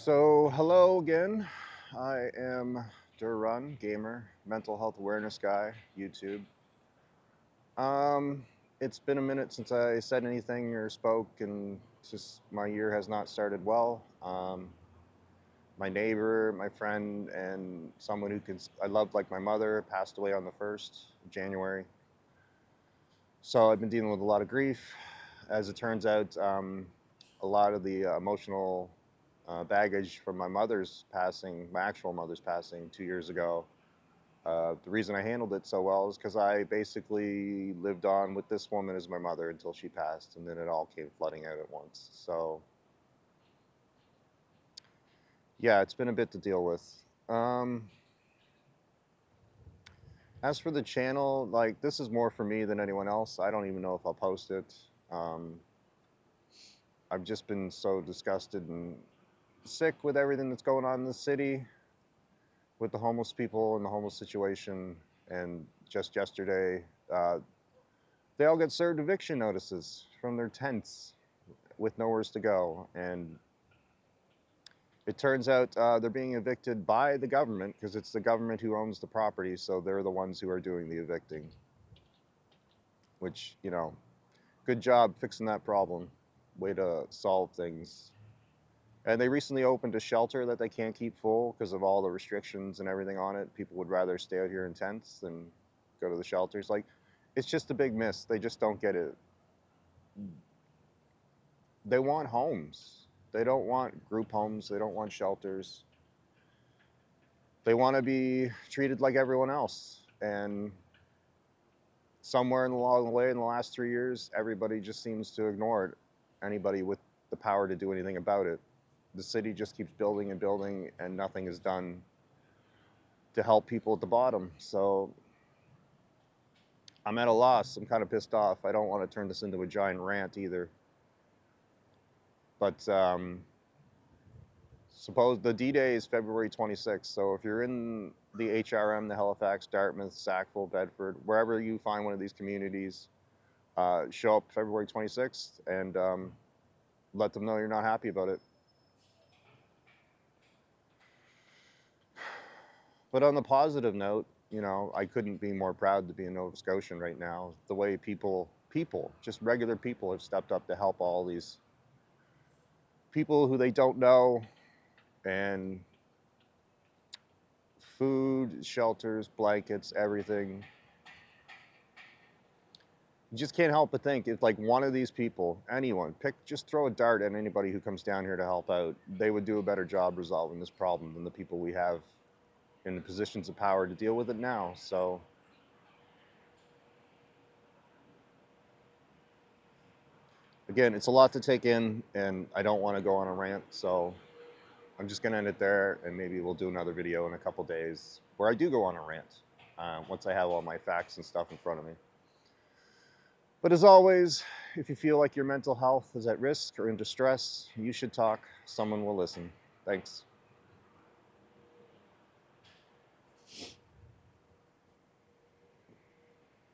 So, hello again. I am Durrun Gamer, mental health awareness guy, YouTube. Um, it's been a minute since I said anything or spoke, and just my year has not started well. My neighbor, my friend, and someone I loved like my mother passed away on the 1st of January. So I've been dealing with a lot of grief. As it turns out, a lot of the emotional baggage from my mother's passing, my actual mother's passing 2 years ago. The reason I handled it so well is because I basically lived on with this woman as my mother until she passed, and then it all came flooding out at once. So, yeah, it's been a bit to deal with. Um, as for the channel, like, this is more for me than anyone else. I don't even know if I'll post it. Um, I've just been so disgusted and sick with everything that's going on in the city, with the homeless people and the homeless situation. And just yesterday, they all get served eviction notices from their tents with nowhere to go. And it turns out they're being evicted by the government because it's the government who owns the property, so they're the ones who are doing the evicting. Which, good job fixing that problem. Way to solve things. And they recently opened a shelter that they can't keep full because of all the restrictions and everything on it. People would rather stay out here in tents than go to the shelters. Like, it's just a big miss. They just don't get it. They want homes. They don't want group homes. They don't want shelters. They want to be treated like everyone else. And somewhere along the way in the last 3 years, everybody just seems to ignore it. Anybody with the power to do anything about it. The city just keeps building and building, and nothing is done to help people at the bottom. So I'm at a loss. I'm kind of pissed off. I don't want to turn this into a giant rant either. But suppose the D-Day is February 26th. So if you're in the HRM, the Halifax, Dartmouth, Sackville, Bedford, wherever you find one of these communities, show up February 26th and let them know you're not happy about it. But on the positive note, I couldn't be more proud to be a Nova Scotian right now. The way people, just regular people, have stepped up to help all these people who they don't know, and food, shelters, blankets, everything. You just can't help but think if like one of these people, anyone, just throw a dart at anybody who comes down here to help out, they would do a better job resolving this problem than the people we have in the positions of power to deal with it now. So again, it's a lot to take in, and I don't want to go on a rant, so I'm just going to end it there, and maybe we'll do another video in a couple days where I do go on a rant once I have all my facts and stuff in front of me. But as always, if you feel like your mental health is at risk or in distress, you should talk. Someone will listen. Thanks.